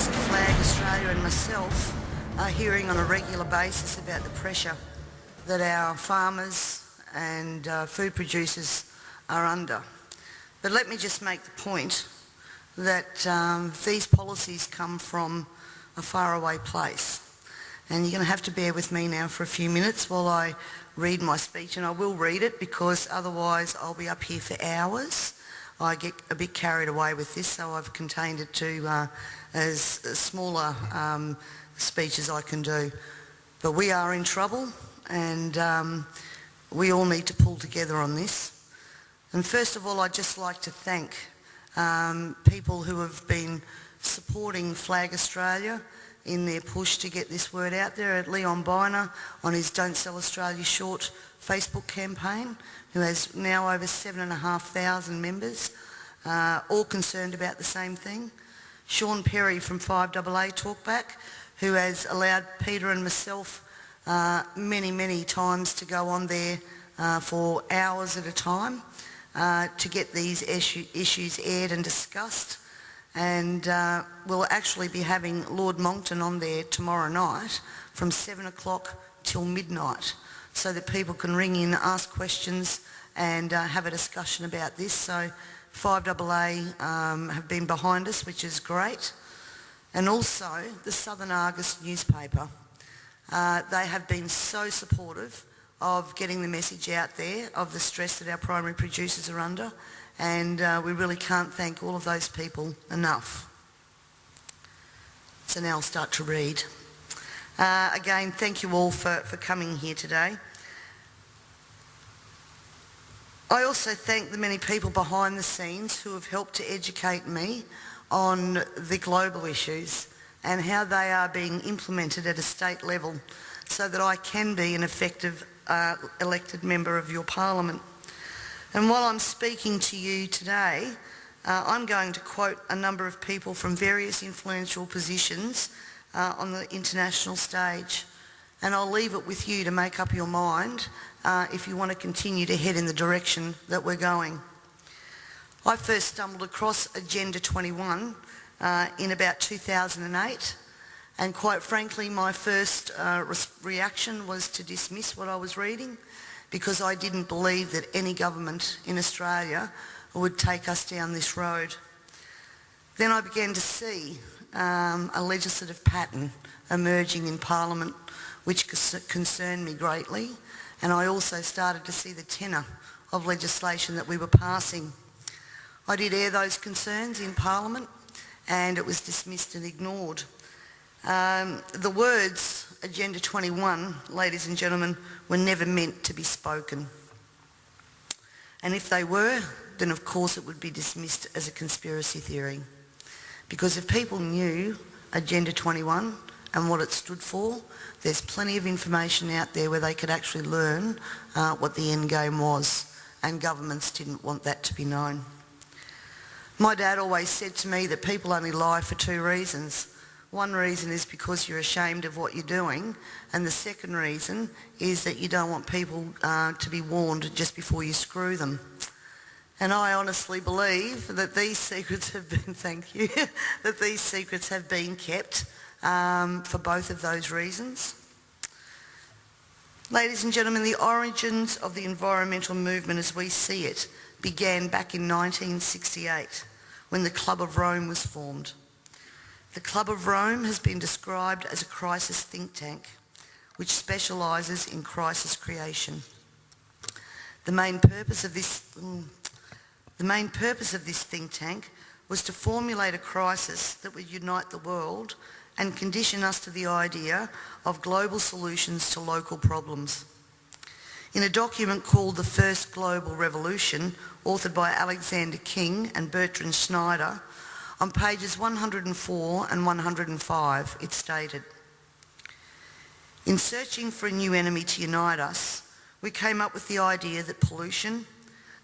organised Flag Australia and myself are hearing on a regular basis about the pressure that our farmers and food producers are under. But let me just make the point that these policies come from a faraway place. And you're going to have to bear with me now for a few minutes while I read my speech, and I will read it because otherwise I'll be up here for hours. I get a bit carried away with this, so I've contained it to as smaller speech as I can do. But we are in trouble, and we all need to pull together on this. And first of all, I'd just like to thank people who have been supporting Flag Australia in their push to get this word out there. At Leon Biner on his Don't Sell Australia Short Facebook campaign, who has now over 7,500 members, all concerned about the same thing. Sean Perry from 5AA Talkback, who has allowed Peter and myself many times to go on there for hours at a time to get these issues aired and discussed. And we'll actually be having Lord Monckton on there tomorrow night from 7 o'clock till midnight so that people can ring in, ask questions and have a discussion about this. So 5AA have been behind us, which is great. And also the Southern Argus newspaper. They have been so supportive of getting the message out there of the stress that our primary producers are under. And we really can't thank all of those people enough. So now I'll start to read. Again, thank you all for coming here today. I also thank the many people behind the scenes who have helped to educate me on the global issues and how they are being implemented at a state level so that I can be an effective elected member of your parliament. And while I'm speaking to you today, I'm going to quote a number of people from various influential positions on the international stage. And I'll leave it with you to make up your mind if you want to continue to head in the direction that we're going. I first stumbled across Agenda 21 in about 2008. And quite frankly, my first reaction was to dismiss what I was reading, because I didn't believe that any government in Australia would take us down this road. Then I began to see a legislative pattern emerging in Parliament which concerned me greatly, and I also started to see the tenor of legislation that we were passing. I did air those concerns in Parliament and it was dismissed and ignored. The words Agenda 21, ladies and gentlemen, were never meant to be spoken. And if they were, then of course it would be dismissed as a conspiracy theory. Because if people knew Agenda 21 and what it stood for, there's plenty of information out there where they could actually learn what the end game was, and governments didn't want that to be known. My dad always said to me that people only lie for two reasons. One reason is because you're ashamed of what you're doing, and the second reason is that you don't want people to be warned just before you screw them. And I honestly believe that these secrets have been, thank you, that these secrets have been kept for both of those reasons. Ladies and gentlemen, the origins of the environmental movement as we see it began back in 1968 when the Club of Rome was formed. The Club of Rome has been described as a crisis think tank which specialises in crisis creation. The main purpose of this think tank was to formulate a crisis that would unite the world and condition us to the idea of global solutions to local problems. In a document called The First Global Revolution, authored by Alexander King and Bertrand Schneider, on pages 104 and 105, it stated, "In searching for a new enemy to unite us, we came up with the idea that pollution,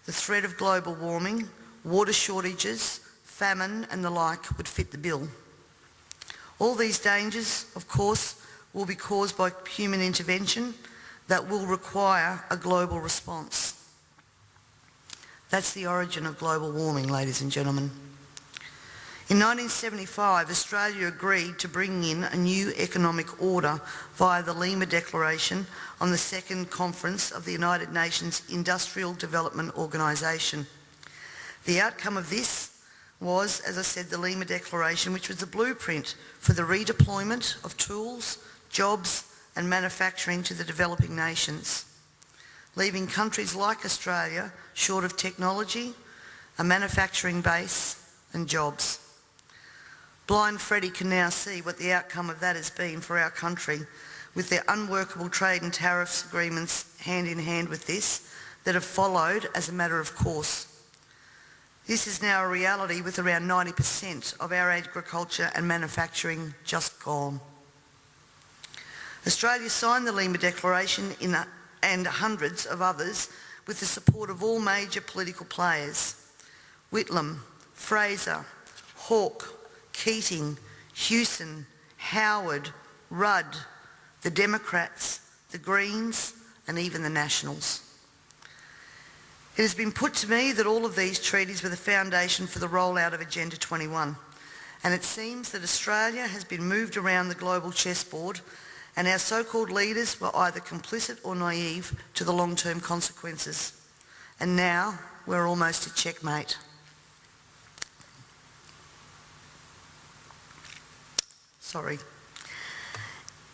the threat of global warming, water shortages, famine and the like would fit the bill. All these dangers, of course, will be caused by human intervention that will require a global response." That's the origin of global warming, ladies and gentlemen. In 1975, Australia agreed to bring in a new economic order via the Lima Declaration on the Second Conference of the United Nations Industrial Development Organisation. The outcome of this was, as I said, the Lima Declaration, which was the blueprint for the redeployment of tools, jobs and manufacturing to the developing nations, leaving countries like Australia short of technology, a manufacturing base and jobs. Blind Freddie can now see what the outcome of that has been for our country, with their unworkable trade and tariffs agreements hand in hand with this that have followed as a matter of course. This is now a reality, with around 90% of our agriculture and manufacturing just gone. Australia signed the Lima Declaration and hundreds of others with the support of all major political players: Whitlam, Fraser, Hawke, Keating, Hewson, Howard, Rudd, the Democrats, the Greens and even the Nationals. It has been put to me that all of these treaties were the foundation for the rollout of Agenda 21, and it seems that Australia has been moved around the global chessboard, and our so-called leaders were either complicit or naive to the long-term consequences. And now we're almost at checkmate.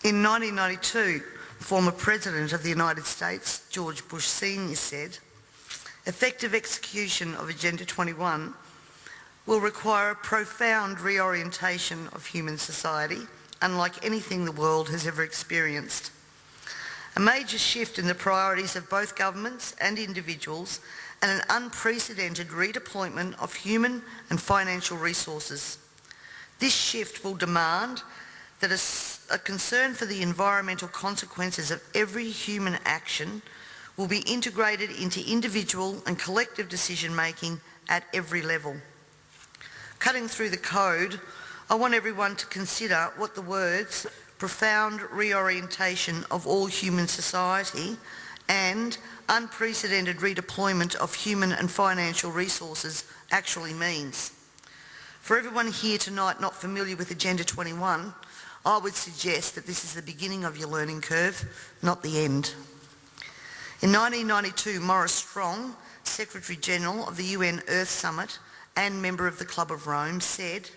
In 1992, former President of the United States, George Bush Sr. said, "Effective execution of Agenda 21 will require a profound reorientation of human society, unlike anything the world has ever experienced. A major shift in the priorities of both governments and individuals, and an unprecedented redeployment of human and financial resources. This shift will demand that a concern for the environmental consequences of every human action will be integrated into individual and collective decision-making at every level." Cutting through the code, I want everyone to consider what the words "profound reorientation of all human society" and "unprecedented redeployment of human and financial resources" actually means. For everyone here tonight not familiar with Agenda 21, I would suggest that this is the beginning of your learning curve, not the end. In 1992, Maurice Strong, Secretary General of the UN Earth Summit and member of the Club of Rome, said,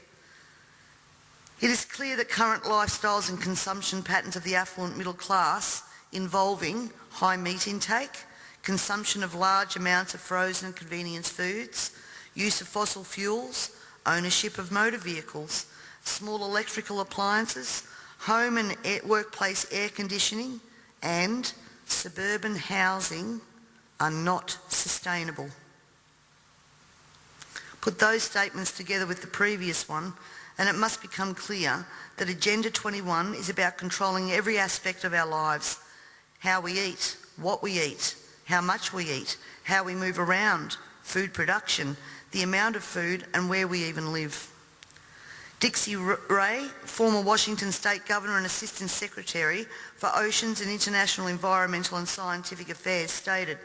"It is clear that current lifestyles and consumption patterns of the affluent middle class, involving high meat intake, consumption of large amounts of frozen and convenience foods, use of fossil fuels, ownership of motor vehicles, small electrical appliances, home and workplace air conditioning, and suburban housing are not sustainable." Put those statements together with the previous one, and it must become clear that Agenda 21 is about controlling every aspect of our lives: how we eat, what we eat, how much we eat, how we move around, food production, the amount of food, and where we even live. Dixie Ray, former Washington State Governor and Assistant Secretary for Oceans and International Environmental and Scientific Affairs, stated,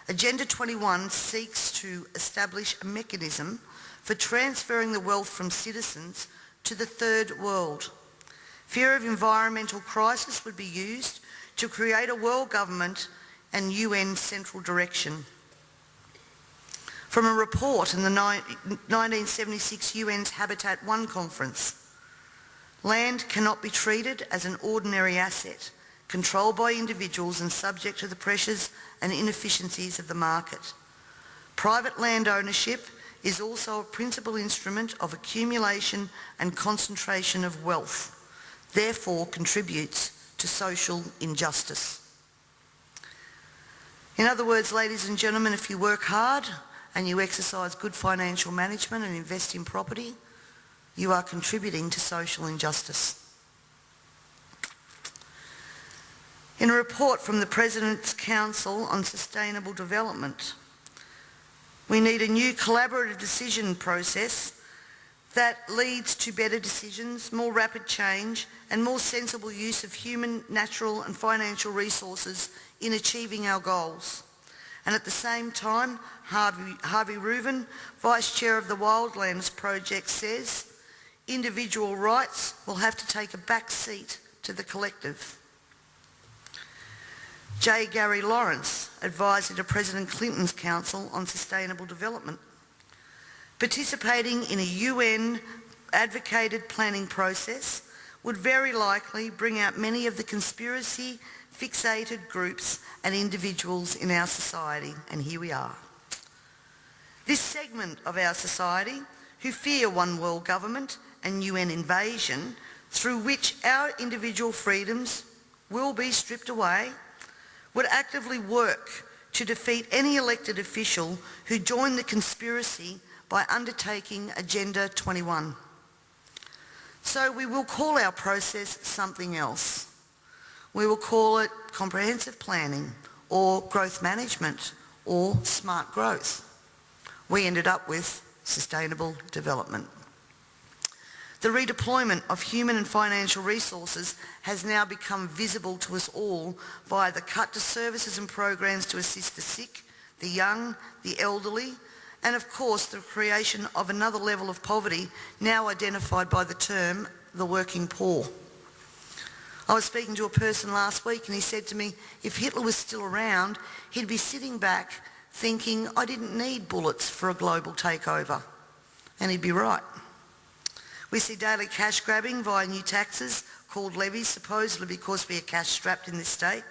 "Agenda 21 seeks to establish a mechanism for transferring the wealth from citizens to the third world. Fear of environmental crisis would be used to create a world government and UN central direction." From a report in the 1976 UN's Habitat I conference, land cannot be treated as an ordinary asset, controlled by individuals and subject to the pressures and inefficiencies of the market. Private land ownership is also a principal instrument of accumulation and concentration of wealth, therefore contributes to social injustice. In other words, ladies and gentlemen, if you work hard and you exercise good financial management and invest in property, you are contributing to social injustice. In a report from the President's Council on Sustainable Development, we need a new collaborative decision process that leads to better decisions, more rapid change, and more sensible use of human, natural and financial resources in achieving our goals. And at the same time, Harvey Reuven, Vice Chair of the Wildlands Project, says individual rights will have to take a back seat to the collective. J. Gary Lawrence, advisor to President Clinton's Council on Sustainable Development. Participating in a UN advocated planning process would very likely bring out many of the conspiracy fixated groups and individuals in our society, and here we are. This segment of our society, who fear one world government and UN invasion, through which our individual freedoms will be stripped away, would actively work to defeat any elected official who joined the conspiracy by undertaking Agenda 21. So we will call our process something else. We will call it comprehensive planning or growth management or smart growth. We ended up with sustainable development. The redeployment of human and financial resources has now become visible to us all via the cut to services and programs to assist the sick, the young, the elderly, and of course the creation of another level of poverty now identified by the term the working poor. I was speaking to a person last week and he said to me, if Hitler was still around, he'd be sitting back thinking, I didn't need bullets for a global takeover. And he'd be right. We see daily cash grabbing via new taxes called levies, supposedly because we are cash strapped in this state,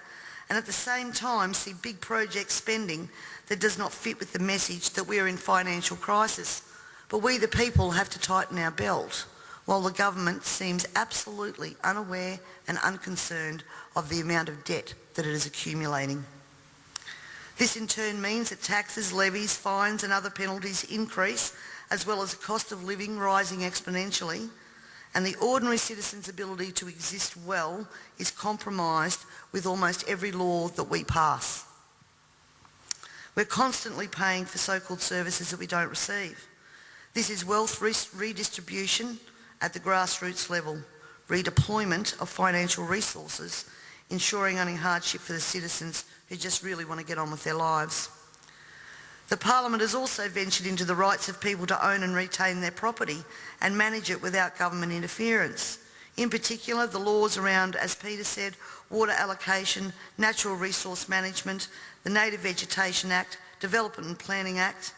and at the same time see big project spending that does not fit with the message that we are in financial crisis. But we the people have to tighten our belt, while the government seems absolutely unaware and unconcerned of the amount of debt that it is accumulating. This in turn means that taxes, levies, fines and other penalties increase, as well as the cost of living rising exponentially, and the ordinary citizen's ability to exist well is compromised with almost every law that we pass. We're constantly paying for so-called services that we don't receive. This is wealth redistribution at the grassroots level, redeployment of financial resources, ensuring only hardship for the citizens who just really want to get on with their lives. The Parliament has also ventured into the rights of people to own and retain their property and manage it without government interference. In particular, the laws around, as Peter said, water allocation, natural resource management, the Native Vegetation Act, Development and Planning Act,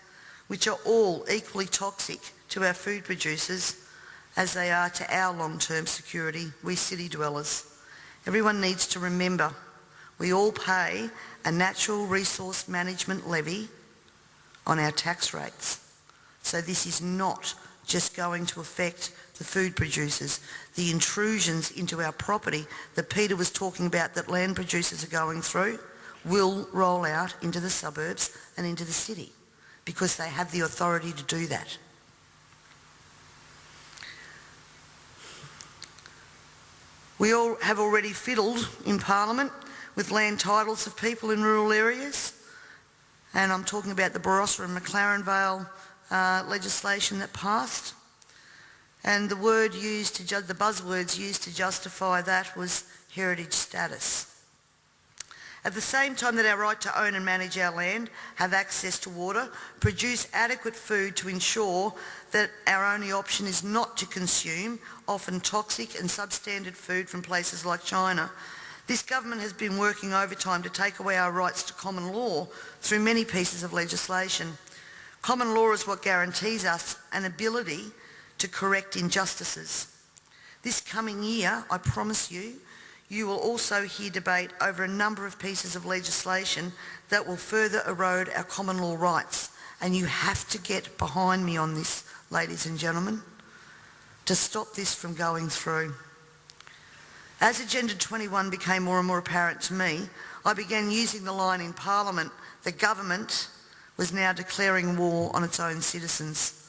which are all equally toxic to our food producers as they are to our long-term security, we city dwellers. Everyone needs to remember we all pay a natural resource management levy on our tax rates. So this is not just going to affect the food producers. The intrusions into our property that Peter was talking about that land producers are going through will roll out into the suburbs and into the city because they have the authority to do that. We all have already fiddled in Parliament with land titles of people in rural areas, and I'm talking about the Barossa and McLaren Vale legislation that passed, and the buzzwords used to justify that was heritage status. At the same time that our right to own and manage our land, have access to water, produce adequate food to ensure that our only option is not to consume often toxic and substandard food from places like China, this government has been working overtime to take away our rights to common law through many pieces of legislation. Common law is what guarantees us an ability to correct injustices. This coming year, I promise you, you will also hear debate over a number of pieces of legislation that will further erode our common law rights. And you have to get behind me on this, ladies and gentlemen, to stop this from going through. As Agenda 21 became more and more apparent to me, I began using the line in Parliament that government was now declaring war on its own citizens.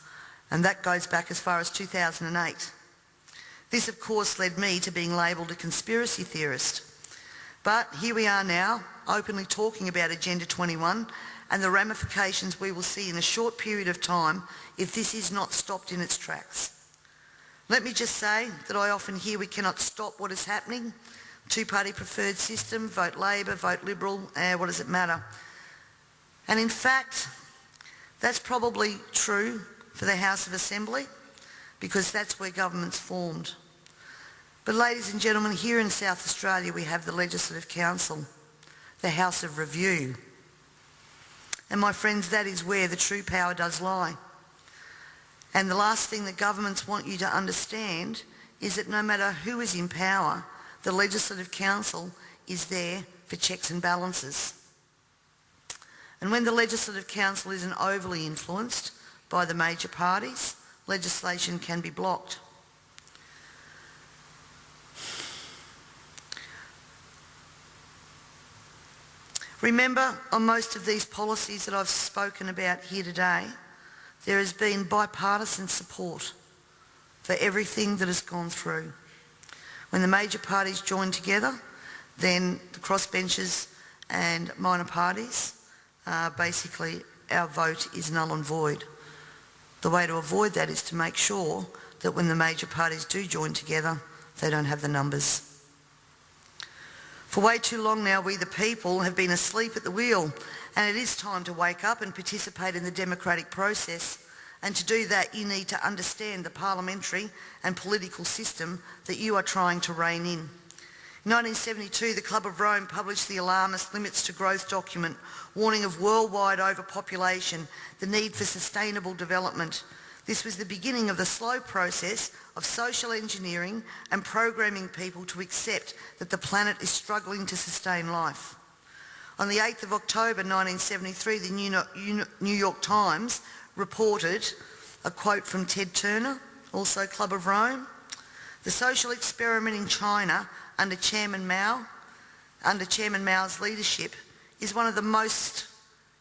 And that goes back as far as 2008. This, of course, led me to being labelled a conspiracy theorist. But here we are now, openly talking about Agenda 21 and the ramifications we will see in a short period of time if this is not stopped in its tracks. Let me just say that I often hear we cannot stop what is happening. Two-party preferred system, vote Labor, vote Liberal, what does it matter? And in fact, that's probably true for the House of Assembly, because that's where government's formed. But ladies and gentlemen, here in South Australia we have the Legislative Council, the House of Review. And my friends, that is where the true power does lie. And the last thing that governments want you to understand is that no matter who is in power, the Legislative Council is there for checks and balances. And when the Legislative Council isn't overly influenced by the major parties, legislation can be blocked. Remember, on most of these policies that I've spoken about here today, there has been bipartisan support for everything that has gone through. When the major parties join together, then the crossbenchers and minor parties, basically our vote is null and void. The way to avoid that is to make sure that when the major parties do join together, they don't have the numbers. For way too long now, we the people have been asleep at the wheel, and it is time to wake up and participate in the democratic process. And to do that, you need to understand the parliamentary and political system that you are trying to rein in. In 1972, the Club of Rome published the alarmist Limits to Growth document, warning of worldwide overpopulation, the need for sustainable development. This was the beginning of the slow process of social engineering and programming people to accept that the planet is struggling to sustain life. On the 8th of October 1973, the New York Times reported a quote from Ted Turner, also Club of Rome: "The social experiment in China under Chairman Mao's leadership is one of the most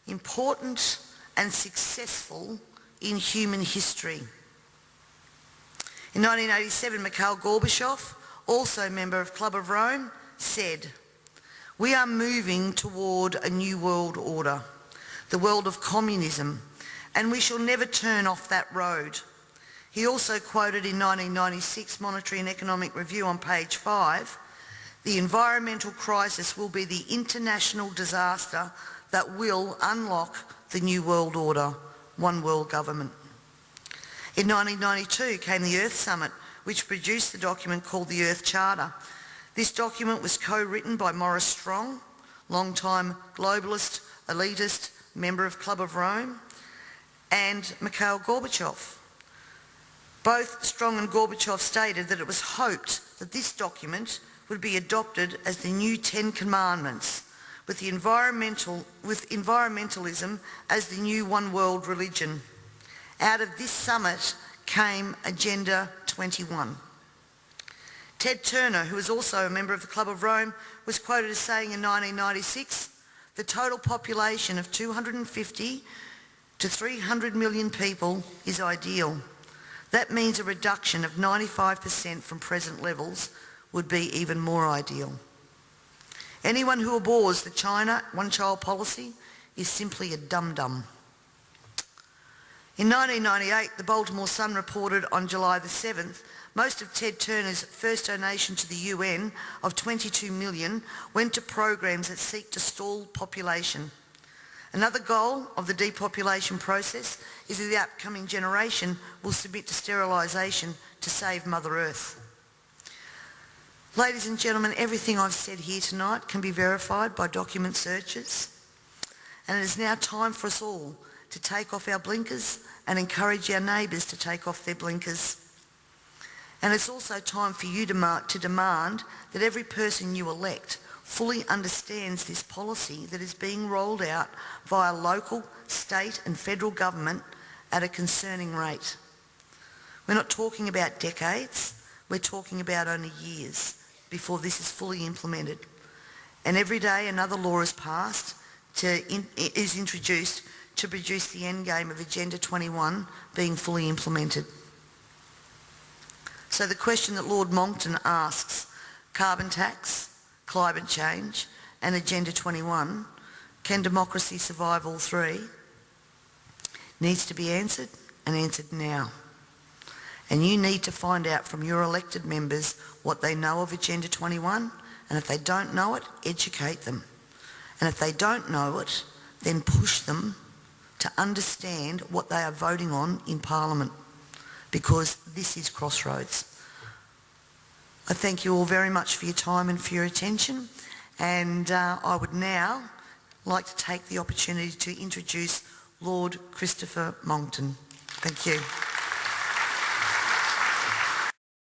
important and successful in human history." In 1987, Mikhail Gorbachev, also a member of Club of Rome, said, "We are moving toward a new world order, the world of communism, and we shall never turn off that road." He also quoted in 1996 Monetary and Economic Review on page 5, "The environmental crisis will be the international disaster that will unlock the new world order, one world government." In 1992 came the Earth Summit, which produced the document called the Earth Charter. This document was co-written by Maurice Strong, long-time globalist, elitist, member of Club of Rome, and Mikhail Gorbachev. Both Strong and Gorbachev stated that it was hoped that this document would be adopted as the new 10 Commandments, with environmentalism as the new one world religion. Out of this summit came Agenda 21. Ted Turner, who was also a member of the Club of Rome, was quoted as saying in 1996, "The total population of 250 to 300 million people is ideal. That means a reduction of 95% from present levels would be even more ideal. Anyone who abhors the China one-child policy is simply a dum-dum." In 1998, the Baltimore Sun reported on July the 7th, most of Ted Turner's first donation to the UN of $22 million went to programs that seek to stall population. Another goal of the depopulation process is that the upcoming generation will submit to sterilisation to save Mother Earth. Ladies and gentlemen, everything I've said here tonight can be verified by document searches, and it is now time for us all to take off our blinkers and encourage our neighbours to take off their blinkers. And it's also time for you to demand that every person you elect fully understands this policy that is being rolled out via local, state and federal government at a concerning rate. We're not talking about decades, we're talking about only years before this is fully implemented. And every day another law is passed, is introduced to produce the end game of Agenda 21 being fully implemented. So the question that Lord Monckton asks, carbon tax, climate change and Agenda 21, can democracy survive all three? Needs to be answered, and answered now. And you need to find out from your elected members what they know of Agenda 21, and if they don't know it, educate them. And if they don't know it, then push them to understand what they are voting on in Parliament, because this is crossroads. I thank you all very much for your time and for your attention, and I would now like to take the opportunity to introduce Lord Christopher Monckton. Thank you.